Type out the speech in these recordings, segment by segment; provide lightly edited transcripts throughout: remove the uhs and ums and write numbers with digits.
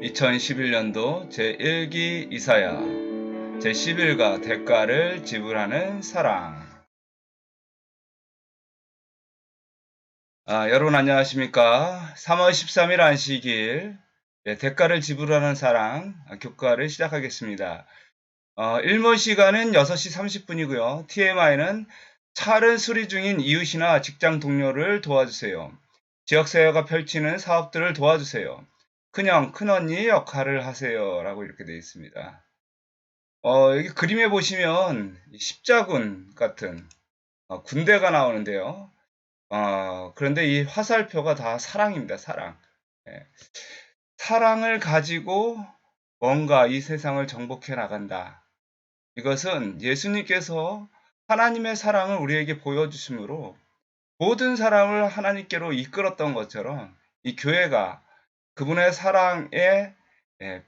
2011년도 제1기 이사야 제11가 대가를 지불하는 사랑. 여러분 안녕하십니까? 3월 13일 안식일 대가를 지불하는 사랑 교과를 시작하겠습니다. 일본 시간은 6시 30분이고요. TMI는 차를 수리 중인 이웃이나 직장 동료를 도와주세요. 지역사회가 펼치는 사업들을 도와주세요. 큰형, 큰언니 역할을 하세요. 라고 이렇게 되어 있습니다. 여기 그림에 보시면 십자군 같은 군대가 나오는데요. 그런데 이 화살표가 다 사랑입니다. 사랑. 예. 사랑을 가지고 뭔가 이 세상을 정복해 나간다. 이것은 예수님께서 하나님의 사랑을 우리에게 보여주심으로 모든 사람을 하나님께로 이끌었던 것처럼 이 교회가 그분의 사랑에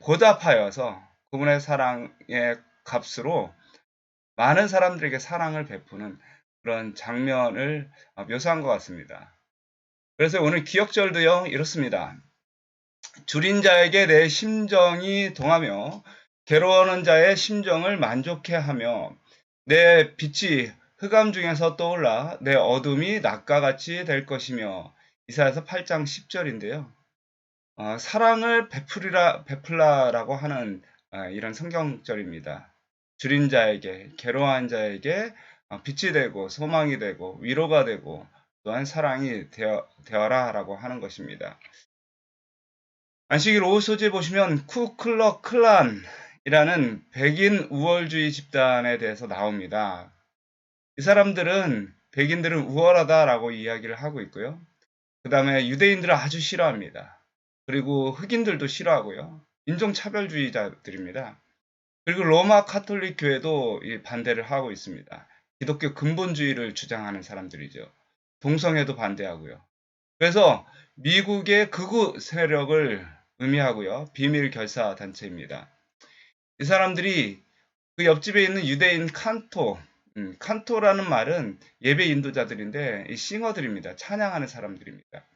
보답하여서 그분의 사랑의 값으로 많은 사람들에게 사랑을 베푸는 그런 장면을 묘사한 것 같습니다. 그래서 오늘 기억절도요 이렇습니다. 줄인 자에게 내 심정이 동하며 괴로워하는 자의 심정을 만족해 하며 내 빛이 흑암 중에서 떠올라 내 어둠이 낮과 같이 될 것이며 이사야서 8장 10절인데요. 사랑을 베풀라라고 하는 이런 성경절입니다. 줄인 자에게, 괴로워한 자에게 빛이 되고 소망이 되고 위로가 되고 또한 사랑이 되어라라고 하는 것입니다. 안식일 오후 소지에 보시면 쿠클러 클란이라는 백인 우월주의 집단에 대해서 나옵니다. 이 사람들은 백인들은 우월하다라고 이야기를 하고 있고요. 그 다음에 유대인들을 아주 싫어합니다. 그리고 흑인들도 싫어하고요. 인종차별주의자들입니다. 그리고 로마 카톨릭 교회도 반대를 하고 있습니다. 기독교 근본주의를 주장하는 사람들이죠. 동성애도 반대하고요. 그래서 미국의 극우 세력을 의미하고요. 비밀 결사 단체입니다. 이 사람들이 그 옆집에 있는 유대인 칸토라는 말은 예배 인도자들인데 이 싱어들입니다. 찬양하는 사람들입니다.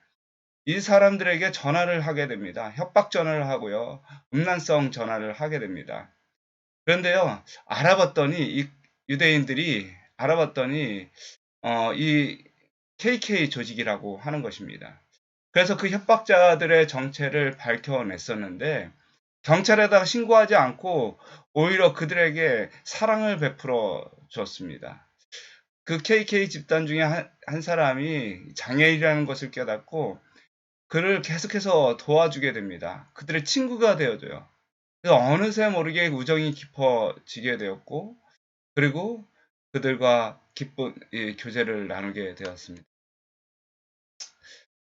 이 사람들에게 전화를 하게 됩니다. 협박 전화를 하고요. 음란성 전화를 하게 됩니다. 그런데요, 이 유대인들이 알아봤더니, 이 KK 조직이라고 하는 것입니다. 그래서 그 협박자들의 정체를 밝혀냈었는데, 경찰에다가 신고하지 않고 오히려 그들에게 사랑을 베풀어 줬습니다. 그 KK 집단 중에 한 사람이 장애인이라는 것을 깨닫고 그를 계속해서 도와주게 됩니다. 그들의 친구가 되어줘요. 그래서 어느새 모르게 우정이 깊어지게 되었고, 그리고 그들과 기쁜 교제를 나누게 되었습니다.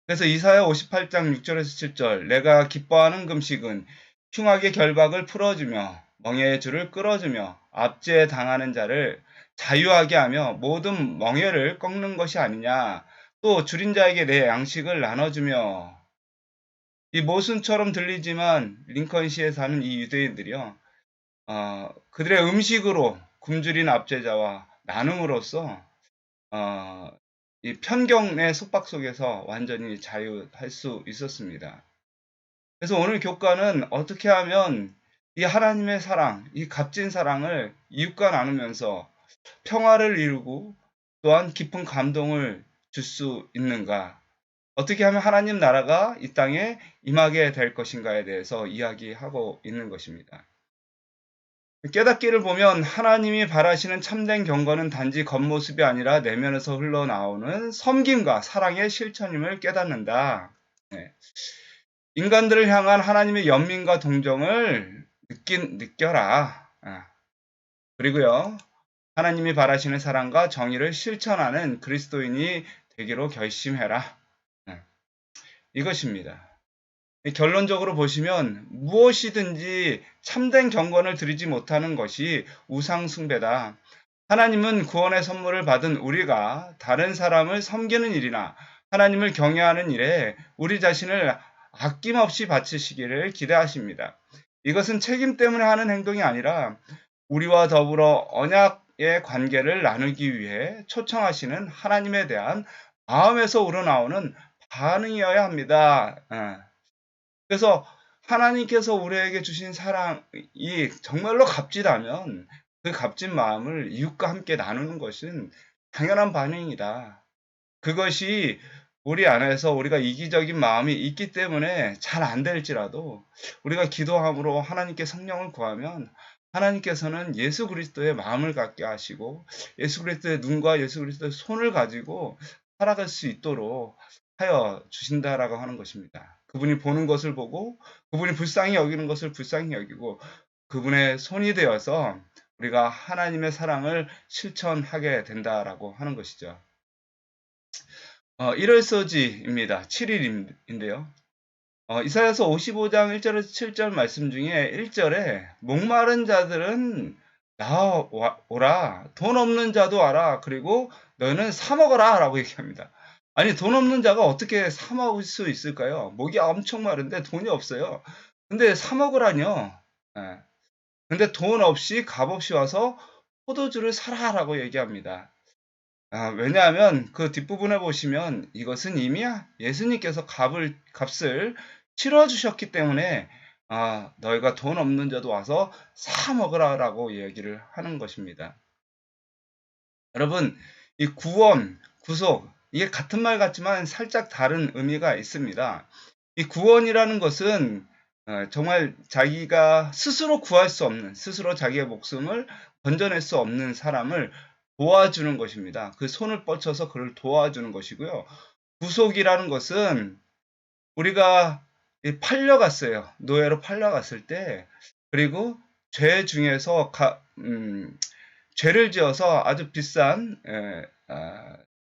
그래서 이사야 58장 6절에서 7절, 내가 기뻐하는 금식은 흉악의 결박을 풀어주며 멍에의 줄을 끌어주며 압제에 당하는 자를 자유하게 하며 모든 멍에를 꺾는 것이 아니냐. 또 줄인 자에게 내 양식을 나눠주며, 이 모순처럼 들리지만 링컨시에 사는 이 유대인들이요, 그들의 음식으로 굶주린 압제자와 나눔으로써 이 편견의 속박 속에서 완전히 자유할 수 있었습니다. 그래서 오늘 교과는 어떻게 하면 이 하나님의 사랑, 이 값진 사랑을 이웃과 나누면서 평화를 이루고 또한 깊은 감동을 줄 수 있는가? 어떻게 하면 하나님 나라가 이 땅에 임하게 될 것인가에 대해서 이야기하고 있는 것입니다. 깨닫기를 보면 하나님이 바라시는 참된 경건은 단지 겉모습이 아니라 내면에서 흘러나오는 섬김과 사랑의 실천임을 깨닫는다. 네. 인간들을 향한 하나님의 연민과 동정을 느껴라. 그리고요, 하나님이 바라시는 사랑과 정의를 실천하는 그리스도인이 되기로 결심해라. 네. 이것입니다. 결론적으로 보시면 무엇이든지 참된 경건을 드리지 못하는 것이 우상숭배다. 하나님은 구원의 선물을 받은 우리가 다른 사람을 섬기는 일이나 하나님을 경외하는 일에 우리 자신을 아낌없이 바치시기를 기대하십니다. 이것은 책임 때문에 하는 행동이 아니라 우리와 더불어 언약의 관계를 나누기 위해 초청하시는 하나님에 대한 마음에서 우러나오는 반응이어야 합니다. 그래서 하나님께서 우리에게 주신 사랑이 정말로 값지다면 그 값진 마음을 이웃과 함께 나누는 것은 당연한 반응이다. 그것이 우리 안에서 우리가 이기적인 마음이 있기 때문에 잘 안 될지라도 우리가 기도함으로 하나님께 성령을 구하면 하나님께서는 예수 그리스도의 마음을 갖게 하시고 예수 그리스도의 눈과 예수 그리스도의 손을 가지고 살아갈 수 있도록 하여 주신다라고 하는 것입니다. 그분이 보는 것을 보고 그분이 불쌍히 여기는 것을 불쌍히 여기고 그분의 손이 되어서 우리가 하나님의 사랑을 실천하게 된다라고 하는 것이죠. 1월 서지입니다. 7일인데요. 이사야서 55장 1절에서 7절 말씀 중에 1절에 목마른 자들은 나오라, 돈 없는 자도 와라, 그리고 너는 사 먹어라 라고 얘기합니다. 아니, 돈 없는 자가 어떻게 사 먹을 수 있을까요? 목이 엄청 마른데 돈이 없어요. 근데 사 먹으라뇨. 예. 근데 돈 없이 값없이 와서 포도주를 사라 라고 얘기합니다. 왜냐하면 그 뒷부분에 보시면 이것은 이미 예수님께서 값을 치러주셨기 때문에 너희가 돈 없는 자도 와서 사 먹으라라고 얘기를 하는 것입니다. 여러분, 이 구원, 구속, 이게 같은 말 같지만 살짝 다른 의미가 있습니다. 이 구원이라는 것은 정말 자기가 스스로 구할 수 없는, 스스로 자기의 목숨을 건져낼 수 없는 사람을 도와주는 것입니다. 그 손을 뻗쳐서 그를 도와주는 것이고요. 구속이라는 것은 우리가 팔려갔어요. 노예로 팔려갔을 때, 그리고 죄 중에서 죄를 지어서 아주 비싼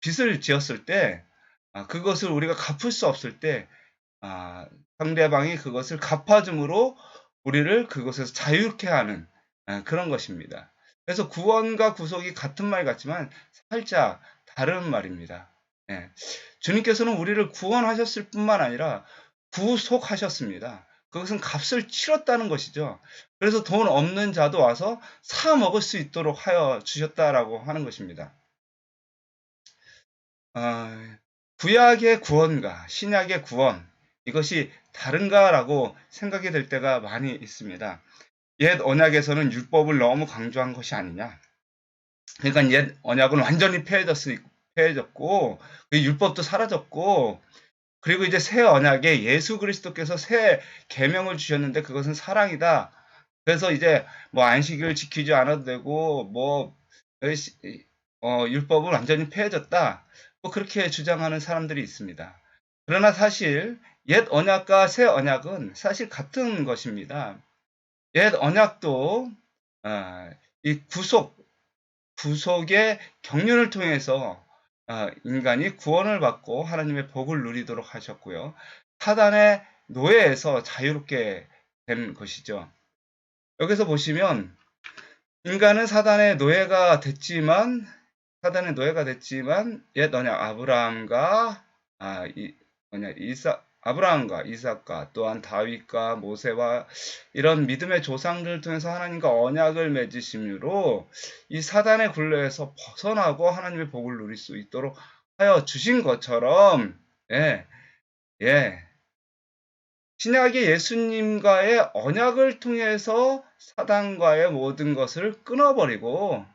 빚을 지었을 때, 그것을 우리가 갚을 수 없을 때 상대방이 그것을 갚아줌으로 우리를 그것에서 자유케 하는 그런 것입니다. 그래서 구원과 구속이 같은 말 같지만 살짝 다른 말입니다. 예. 주님께서는 우리를 구원하셨을 뿐만 아니라 구속하셨습니다. 그것은 값을 치렀다는 것이죠. 그래서 돈 없는 자도 와서 사 먹을 수 있도록 하여 주셨다라고 하는 것입니다. 구약의 구원과 신약의 구원, 이것이 다른가라고 생각이 될 때가 많이 있습니다. 옛 언약에서는 율법을 너무 강조한 것이 아니냐. 그러니까 옛 언약은 완전히 폐해졌고 그 율법도 사라졌고, 그리고 이제 새 언약에 예수 그리스도께서 새 계명을 주셨는데 그것은 사랑이다. 그래서 이제 뭐 안식일을 지키지 않아도 되고 뭐 율법은 완전히 폐해졌다. 뭐 그렇게 주장하는 사람들이 있습니다. 그러나 사실 옛 언약과 새 언약은 사실 같은 것입니다. 옛 언약도 이 구속의 경륜을 통해서 인간이 구원을 받고 하나님의 복을 누리도록 하셨고요. 사단의 노예에서 자유롭게 된 것이죠. 여기서 보시면 인간은 사단의 노예가 됐지만 옛 언약 아브라함과 이삭과 또한 다윗과 모세와 이런 믿음의 조상들을 통해서 하나님과 언약을 맺으심으로 이 사단의 굴레에서 벗어나고 하나님의 복을 누릴 수 있도록 하여 주신 것처럼, 예, 예, 신약의 예수님과의 언약을 통해서 사단과의 모든 것을 끊어버리고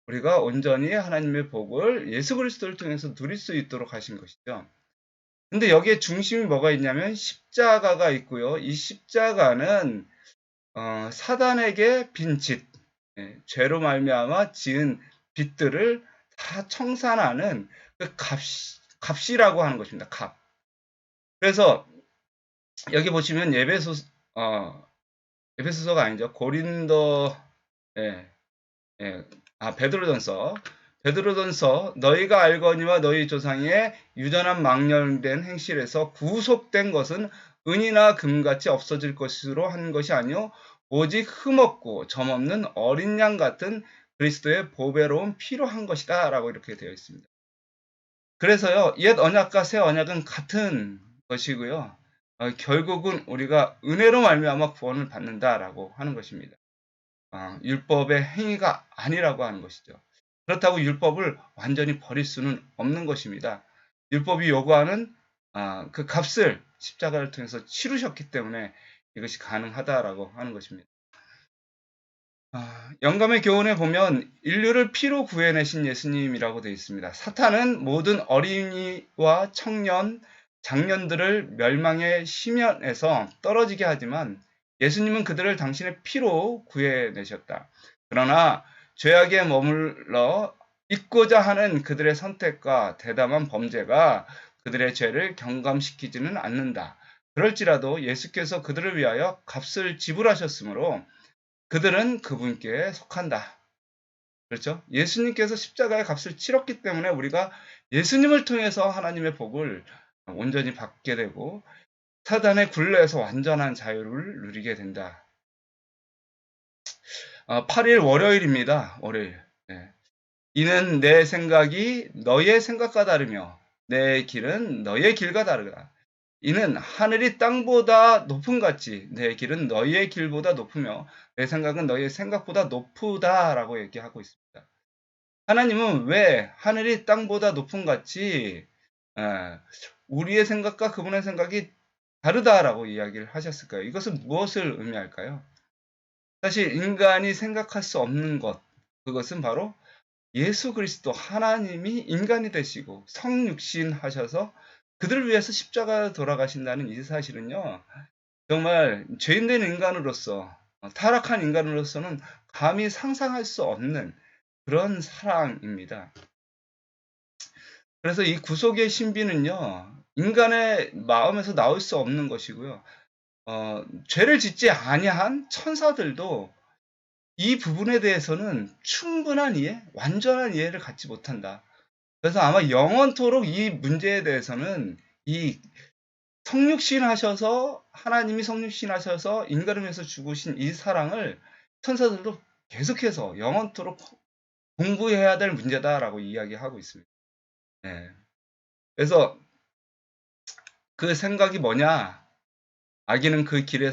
우리가 온전히 하나님의 복을 예수 그리스도를 통해서 누릴 수 있도록 하신 것이죠. 근데 여기에 중심이 뭐가 있냐면 십자가가 있고요. 이 십자가는 사단에게 빈 짓, 죄로 말미암아 지은 빚들을 다 청산하는 그 값이라고 하는 것입니다. 값. 그래서 여기 보시면 에베소서가 아니죠. 고린도, 예, 예, 베드로전서 너희가 알거니와 너희 조상의 유전한 망령된 행실에서 구속된 것은 은이나 금같이 없어질 것으로 한 것이 아니요 오직 흠없고 점없는 어린 양 같은 그리스도의 보배로운 피로 한 것이다 라고 이렇게 되어 있습니다. 그래서요, 옛 언약과 새 언약은 같은 것이고요. 결국은 우리가 은혜로 말미암아 구원을 받는다라고 하는 것입니다. 율법의 행위가 아니라고 하는 것이죠. 그렇다고 율법을 완전히 버릴 수는 없는 것입니다. 율법이 요구하는 그 값을 십자가를 통해서 치르셨기 때문에 이것이 가능하다라고 하는 것입니다. 영감의 교훈에 보면 인류를 피로 구해내신 예수님이라고 되어 있습니다. 사탄은 모든 어린이와 청년, 장년들을 멸망의 심연에서 떨어지게 하지만 예수님은 그들을 당신의 피로 구해내셨다. 그러나 죄악에 머물러 있고자 하는 그들의 선택과 대담한 범죄가 그들의 죄를 경감시키지는 않는다. 그럴지라도 예수께서 그들을 위하여 값을 지불하셨으므로 그들은 그분께 속한다. 그렇죠? 예수님께서 십자가의 값을 치렀기 때문에 우리가 예수님을 통해서 하나님의 복을 온전히 받게 되고 사단의 굴레에서 완전한 자유를 누리게 된다. 8일 월요일입니다. 월요일. 네. 이는 내 생각이 너의 생각과 다르며 내 길은 너의 길과 다르다. 이는 하늘이 땅보다 높음같이 내 길은 너희의 길보다 높으며 내 생각은 너희의 생각보다 높으다라고 얘기하고 있습니다. 하나님은 왜 하늘이 땅보다 높음같이 우리의 생각과 그분의 생각이 다르다라고 이야기를 하셨을까요? 이것은 무엇을 의미할까요? 사실 인간이 생각할 수 없는 것, 그것은 바로 예수 그리스도 하나님이 인간이 되시고 성육신 하셔서 그들을 위해서 십자가 돌아가신다는 이 사실은요. 정말 죄인된 인간으로서 타락한 인간으로서는 감히 상상할 수 없는 그런 사랑입니다. 그래서 이 구속의 신비는요. 인간의 마음에서 나올 수 없는 것이고요. 죄를 짓지 아니한 천사들도 이 부분에 대해서는 충분한 이해, 완전한 이해를 갖지 못한다. 그래서 아마 영원토록 이 문제에 대해서는 이 성육신 하셔서 하나님이 성육신 하셔서 인간을 위해서 죽으신 이 사랑을 천사들도 계속해서 영원토록 공부해야 될 문제다라고 이야기하고 있습니다. 네. 그래서 그 생각이 뭐냐? 악인은 그 길을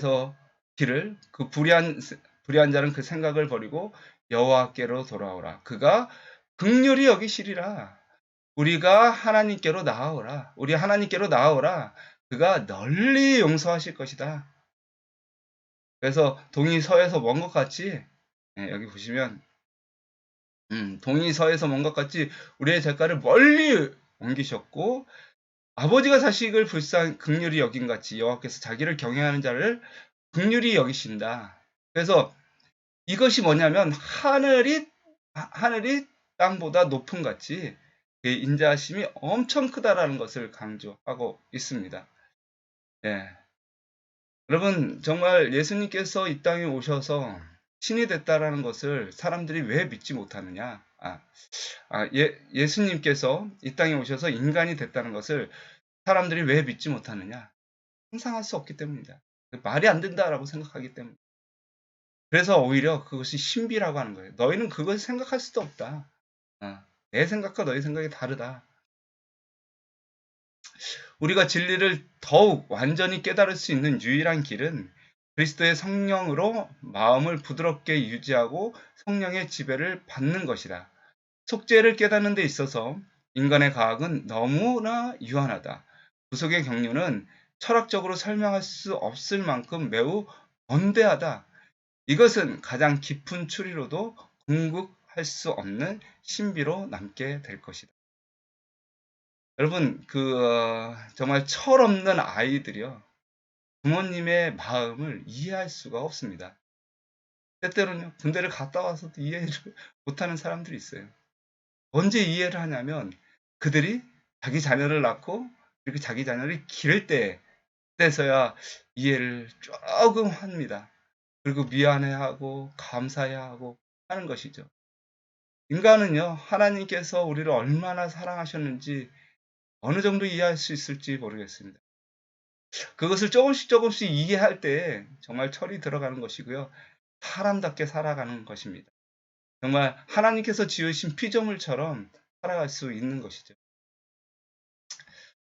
그 불의한 자는 그 생각을 버리고 여호와께로 돌아오라. 그가 긍휼히 여기시리라. 우리가 하나님께로 나아오라. 우리 하나님께로 나아오라. 그가 널리 용서하실 것이다. 그래서 동이 서에서 먼 것 같이 여기 보시면 동이 서에서 먼 것 같이 우리의 대가를 멀리 옮기셨고 아버지가 자식을 긍휼히 여긴 같이 여호와께서 자기를 경외하는 자를 긍휼히 여기신다. 그래서 이것이 뭐냐면 하늘이 땅보다 높음 같이 그의 인자하심이 엄청 크다라는 것을 강조하고 있습니다. 예. 여러분 정말 예수님께서 이 땅에 오셔서 신이 됐다라는 것을 사람들이 왜 믿지 못하느냐? 예수님께서 이 땅에 오셔서 인간이 됐다는 것을 사람들이 왜 믿지 못하느냐? 상상할 수 없기 때문입니다. 말이 안 된다라고 생각하기 때문에. 그래서 오히려 그것이 신비라고 하는 거예요. 너희는 그것을 생각할 수도 없다. 내 생각과 너희 생각이 다르다. 우리가 진리를 더욱 완전히 깨달을 수 있는 유일한 길은 그리스도의 성령으로 마음을 부드럽게 유지하고 성령의 지배를 받는 것이다. 속죄를 깨닫는 데 있어서 인간의 과학은 너무나 유한하다. 구속의 경륜은 철학적으로 설명할 수 없을 만큼 매우 번대하다. 이것은 가장 깊은 추리로도 궁극할 수 없는 신비로 남게 될 것이다. 여러분, 정말 철없는 아이들이요. 부모님의 마음을 이해할 수가 없습니다. 때때로는요, 군대를 갔다 와서도 이해를 못하는 사람들이 있어요. 언제 이해를 하냐면, 그들이 자기 자녀를 낳고, 그리고 자기 자녀를 기를 때서야 이해를 조금 합니다. 그리고 미안해하고, 감사해하고 하는 것이죠. 인간은요, 하나님께서 우리를 얼마나 사랑하셨는지 어느 정도 이해할 수 있을지 모르겠습니다. 그것을 조금씩 이해할 때 정말 철이 들어가는 것이고요. 사람답게 살아가는 것입니다. 정말 하나님께서 지으신 피조물처럼 살아갈 수 있는 것이죠.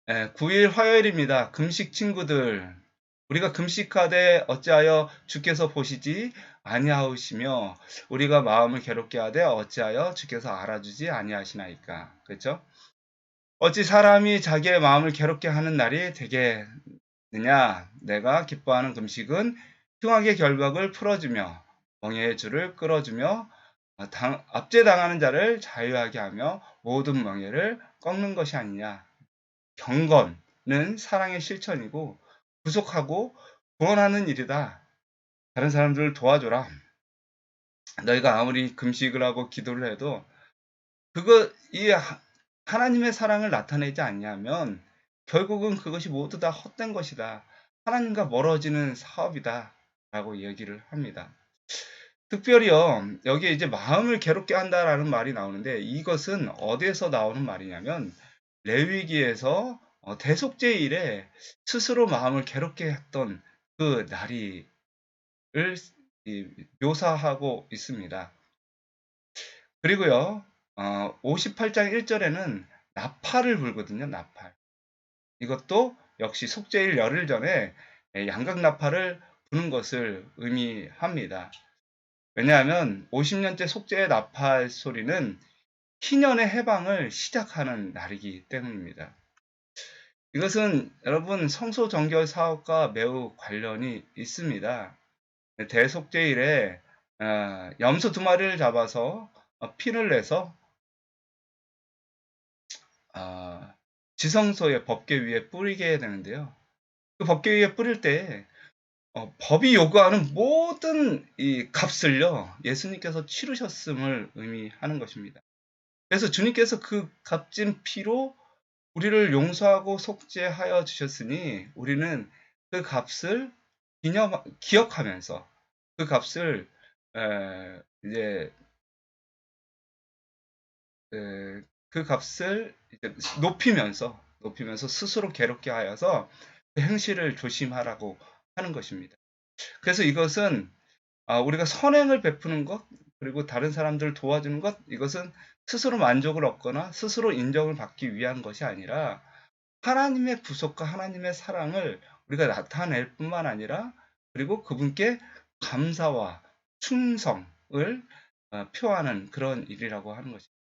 9일 화요일입니다. 금식 친구들. 우리가 금식하되 어찌하여 주께서 보시지 아니하시며 우리가 마음을 괴롭게 하되 어찌하여 주께서 알아주지 아니하시나이까. 그렇죠? 어찌 사람이 자기의 마음을 괴롭게 하는 날이 되겠느냐. 내가 기뻐하는 금식은 흉악의 결박을 풀어주며 멍에의 줄을 끌어주며 압제당하는 자를 자유하게 하며 모든 멍에를 꺾는 것이 아니냐. 경건은 사랑의 실천이고 구속하고 구원하는 일이다. 다른 사람들을 도와줘라. 너희가 아무리 금식을 하고 기도를 해도 이 하나님의 사랑을 나타내지 않냐면 결국은 그것이 모두 다 헛된 것이다. 하나님과 멀어지는 사업이다. 라고 얘기를 합니다. 특별히요, 여기에 이제 마음을 괴롭게 한다라는 말이 나오는데 이것은 어디에서 나오는 말이냐면 레위기에서 대속죄일에 스스로 마음을 괴롭게 했던 그 날이 묘사하고 있습니다. 그리고요, 58장 1절에는 나팔을 불거든요, 나팔. 이것도 역시 속죄일 열흘 전에 양각 나팔을 부는 것을 의미합니다. 왜냐하면 50년째 속죄의 나팔 소리는 희년의 해방을 시작하는 날이기 때문입니다. 이것은 여러분 성소 정결 사업과 매우 관련이 있습니다. 대속죄일에 염소 2마리를 잡아서 피를 내서 지성소의 법궤 위에 뿌리게 되는데요. 그 법궤 위에 뿌릴 때 법이 요구하는 모든 이 값을요 예수님께서 치르셨음을 의미하는 것입니다. 그래서 주님께서 그 값진 피로 우리를 용서하고 속죄하여 주셨으니 우리는 그 값을 기억하면서 그 값을 이제 그 값을 이제 높이면서 스스로 괴롭게 하여서 그 행실을 조심하라고 하는 것입니다. 그래서 이것은 우리가 선행을 베푸는 것 그리고 다른 사람들을 도와주는 것 이것은 스스로 만족을 얻거나 스스로 인정을 받기 위한 것이 아니라 하나님의 구속과 하나님의 사랑을 우리가 나타낼 뿐만 아니라 그리고 그분께 감사와 충성을 표하는 그런 일이라고 하는 것입니다.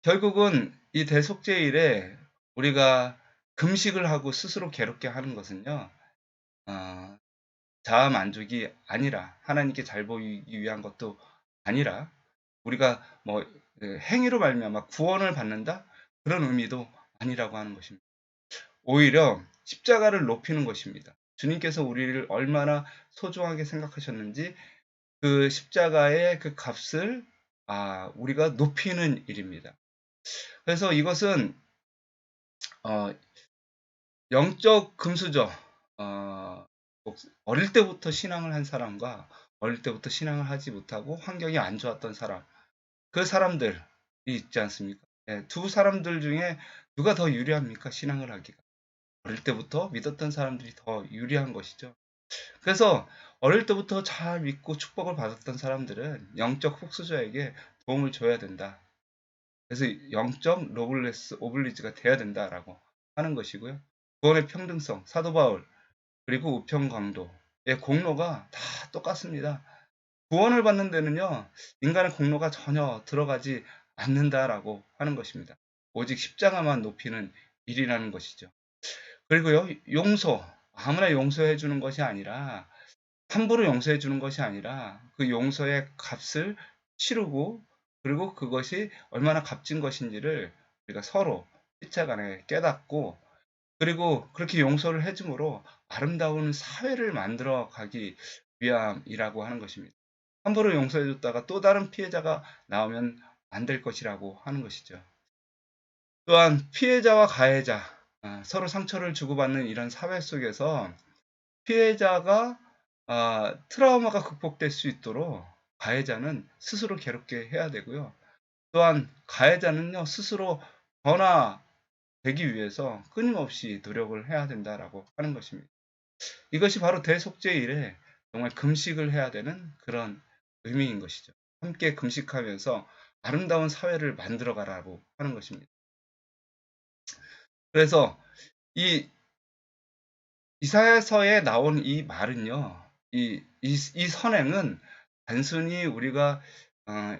결국은 이 대속죄일에 우리가 금식을 하고 스스로 괴롭게 하는 것은요, 자아 만족이 아니라 하나님께 잘 보이기 위한 것도 아니라 우리가 뭐 행위로 말미암아 구원을 받는다 그런 의미도 아니라고 하는 것입니다. 오히려 십자가를 높이는 것입니다. 주님께서 우리를 얼마나 소중하게 생각하셨는지 그 십자가의 그 값을 우리가 높이는 일입니다. 그래서 이것은 어, 영적 금수저 어릴 때부터 신앙을 한 사람과 어릴 때부터 신앙을 하지 못하고 환경이 안 좋았던 사람 그 사람들이 있지 않습니까? 네, 두 사람들 중에 누가 더 유리합니까? 신앙을 하기가. 어릴 때부터 믿었던 사람들이 더 유리한 것이죠. 그래서 어릴 때부터 잘 믿고 축복을 받았던 사람들은 영적 흑수저에게 도움을 줘야 된다. 그래서 영적 로블레스 오블리즈가 돼야 된다라고 하는 것이고요. 구원의 평등성, 사도 바울, 그리고 우편 강도의 공로가 다 똑같습니다. 구원을 받는 데는요, 인간의 공로가 전혀 들어가지 않는다라고 하는 것입니다. 오직 십자가만 높이는 일이라는 것이죠. 그리고요, 용서, 아무나 용서해 주는 것이 아니라, 함부로 용서해 주는 것이 아니라, 그 용서의 값을 치르고, 그리고 그것이 얼마나 값진 것인지를 우리가 서로 시차간에 깨닫고, 그리고 그렇게 용서를 해줌으로 아름다운 사회를 만들어 가기 위함이라고 하는 것입니다. 함부로 용서해 줬다가 또 다른 피해자가 나오면 안 될 것이라고 하는 것이죠. 또한 피해자와 가해자, 서로 상처를 주고받는 이런 사회 속에서 피해자가 트라우마가 극복될 수 있도록 가해자는 스스로 괴롭게 해야 되고요. 또한 가해자는요, 스스로 변화되기 위해서 끊임없이 노력을 해야 된다라고 하는 것입니다. 이것이 바로 대속죄일에 정말 금식을 해야 되는 그런 의미인 것이죠. 함께 금식하면서 아름다운 사회를 만들어 가라고 하는 것입니다. 그래서 이 이사야서에 나온 이 말은요, 이 선행은 단순히 우리가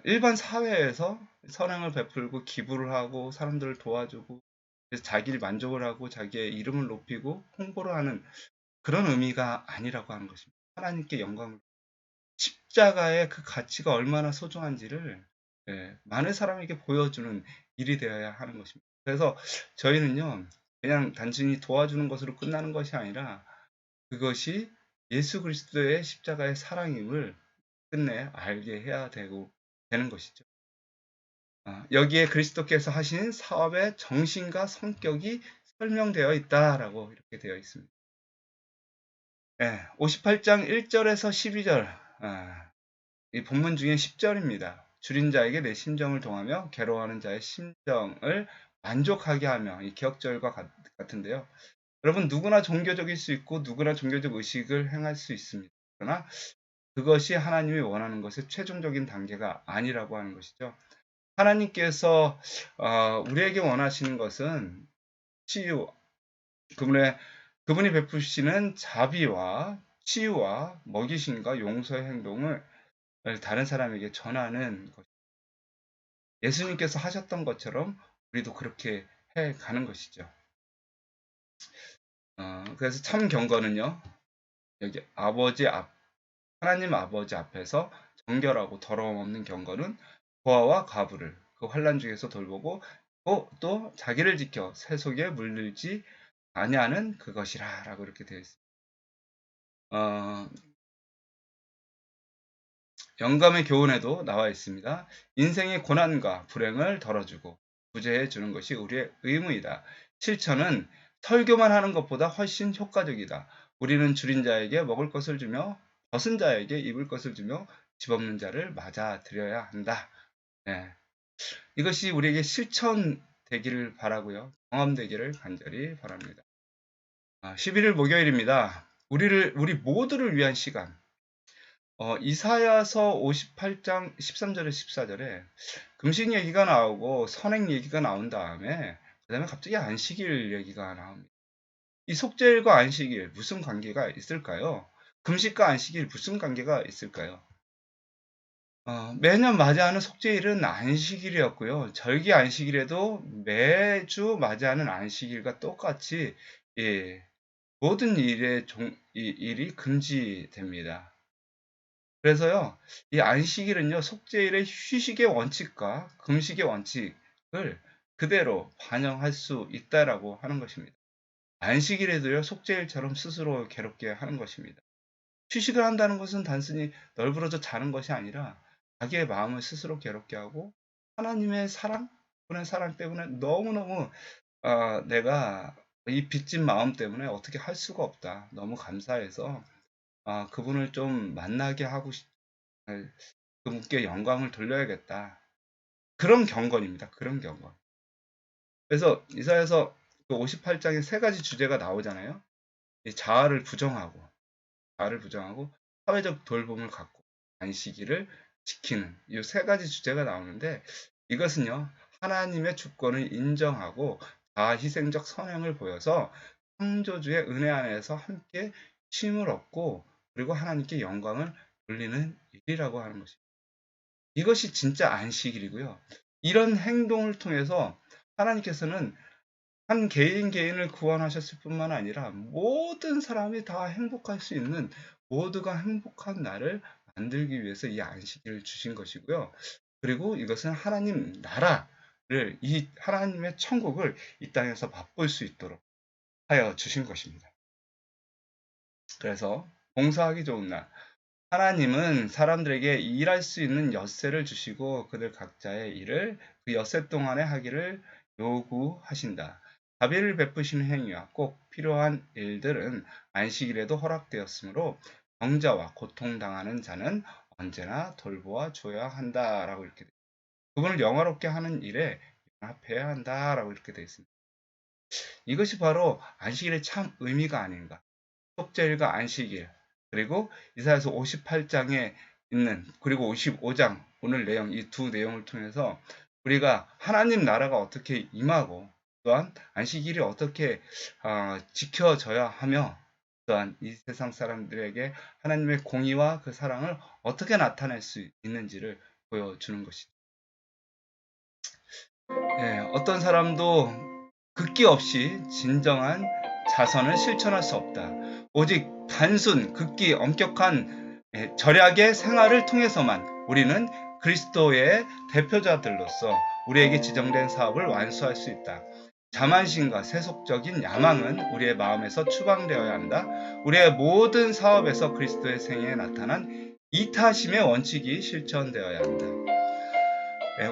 일반 사회에서 선행을 베풀고 기부를 하고 사람들을 도와주고 그래서 자기를 만족을 하고 자기의 이름을 높이고 홍보를 하는 그런 의미가 아니라고 하는 것입니다. 하나님께 영광을 십자가의 그 가치가 얼마나 소중한지를 많은 사람에게 보여주는 일이 되어야 하는 것입니다. 그래서 저희는요, 그냥 단순히 도와주는 것으로 끝나는 것이 아니라 그것이 예수 그리스도의 십자가의 사랑임을 끝내 알게 해야 되는 것이죠. 여기에 그리스도께서 하신 사업의 정신과 성격이 설명되어 있다라고 이렇게 되어 있습니다. 58장 1절에서 12절, 이 본문 중에 10절입니다. 줄인 자에게 내 심정을 동하며 괴로워하는 자의 심정을 만족하게 하며, 이 기억절과 같은데요. 여러분, 누구나 종교적일 수 있고 누구나 종교적 의식을 행할 수 있습니다. 그러나 그것이 하나님이 원하는 것의 최종적인 단계가 아니라고 하는 것이죠. 하나님께서 우리에게 원하시는 것은 치유, 그분이 베푸시는 자비와 치유와 먹이심과 용서의 행동을 다른 사람에게 전하는 것. 예수님께서 하셨던 것처럼 우리도 그렇게 해 가는 것이죠. 그래서 참 경건은요, 여기 하나님 아버지 앞에서 정결하고 더러움 없는 경건은 고아와 과부를 그 환난 중에서 돌보고 또 자기를 지켜 세속에 물들지 아니하는 그것이라라고 이렇게 되어 있습니다. 영감의 교훈에도 나와 있습니다. 인생의 고난과 불행을 덜어주고 구제해 주는 것이 우리의 의무이다. 실천은 설교만 하는 것보다 훨씬 효과적이다. 우리는 줄인 자에게 먹을 것을 주며 벗은 자에게 입을 것을 주며 집 없는 자를 맞아들여야 한다. 네. 이것이 우리에게 실천되기를 바라고요. 경험되기를 간절히 바랍니다. 11일 목요일입니다. 우리 모두를 위한 시간. 이사야서 58장 13절에 14절에 금식 얘기가 나오고 선행 얘기가 나온 다음에 그다음에 갑자기 안식일 얘기가 나옵니다. 이 속죄일과 안식일 무슨 관계가 있을까요? 금식과 안식일 무슨 관계가 있을까요? 매년 맞이하는 속죄일은 안식일이었고요. 절기 안식일에도 매주 맞이하는 안식일과 똑같이 모든 일이 금지됩니다. 그래서요, 이 안식일은요, 속죄일의 휴식의 원칙과 금식의 원칙을 그대로 반영할 수 있다라고 하는 것입니다. 안식일에도요, 속죄일처럼 스스로 괴롭게 하는 것입니다. 휴식을 한다는 것은 단순히 널브러져 자는 것이 아니라 자기의 마음을 스스로 괴롭게 하고 하나님의 사랑, 그분의 사랑 때문에 너무너무 내가 이 빚진 마음 때문에 어떻게 할 수가 없다. 너무 감사해서 그분을 좀 만나게 하고 그분께 영광을 돌려야겠다. 그런 경건입니다. 그런 경건. 그래서 이사야서 그 58장에 세 가지 주제가 나오잖아요. 자아를 부정하고 사회적 돌봄을 갖고 안식일을 지키는 이 세 가지 주제가 나오는데 이것은요. 하나님의 주권을 인정하고 자아 희생적 선행을 보여서 창조주의 은혜 안에서 함께 쉼을 얻고 그리고 하나님께 영광을 돌리는 일이라고 하는 것입니다. 이것이 진짜 안식일이고요. 이런 행동을 통해서 하나님께서는 한 개인을 구원하셨을 뿐만 아니라 모든 사람이 다 행복할 수 있는 모두가 행복한 날을 만들기 위해서 이 안식일을 주신 것이고요. 그리고 이것은 하나님 나라를 이 하나님의 천국을 이 땅에서 맛볼 수 있도록 하여 주신 것입니다. 그래서 봉사하기 좋은 날 하나님은 사람들에게 일할 수 있는 엿새를 주시고 그들 각자의 일을 그 엿새 동안에 하기를 요구하신다. 자비를 베푸시는 행위와 꼭 필요한 일들은 안식일에도 허락되었으므로 병자와 고통당하는 자는 언제나 돌보아 줘야 한다라고 이렇게 그분을 영화롭게 하는 일에 연합해야 한다라고 이렇게 되어 있습니다. 이것이 바로 안식일의 참 의미가 아닌가. 속죄일과 안식일 그리고 이사야서 58장에 있는 그리고 55장 오늘 내용 이 두 내용을 통해서 우리가 하나님 나라가 어떻게 임하고 또한 안식일이 어떻게 지켜져야 하며 또한 이 세상 사람들에게 하나님의 공의와 그 사랑을 어떻게 나타낼 수 있는지를 보여주는 것이죠. 예, 어떤 사람도 극기 없이 진정한 자선을 실천할 수 없다. 오직 단순, 극기, 엄격한 절약의 생활을 통해서만 우리는 그리스도의 대표자들로서 우리에게 지정된 사업을 완수할 수 있다. 자만심과 세속적인 야망은 우리의 마음에서 추방되어야 한다. 우리의 모든 사업에서 그리스도의 생애에 나타난 이타심의 원칙이 실천되어야 한다.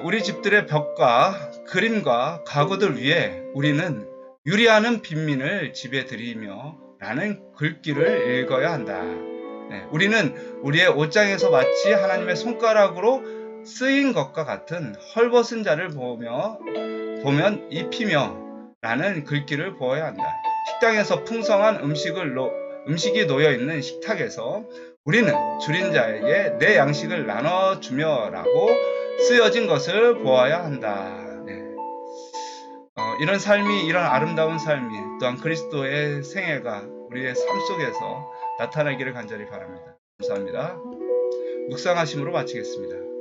우리 집들의 벽과 그림과 가구들 위에 우리는 유리하는 빈민을 집에 들이며 라는 글귀를 읽어야 한다. 우리는 우리의 옷장에서 마치 하나님의 손가락으로 쓰인 것과 같은 헐벗은 자를 보면 입히며 라는 글귀를 보아야 한다. 식당에서 풍성한 음식이 놓여있는 식탁에서 우리는 줄인 자에게 내 양식을 나눠주며 라고 쓰여진 것을 보아야 한다. 이런 삶이, 이런 아름다운 삶이 또한 그리스도의 생애가 우리의 삶 속에서 나타나기를 간절히 바랍니다. 감사합니다. 묵상하심으로 마치겠습니다.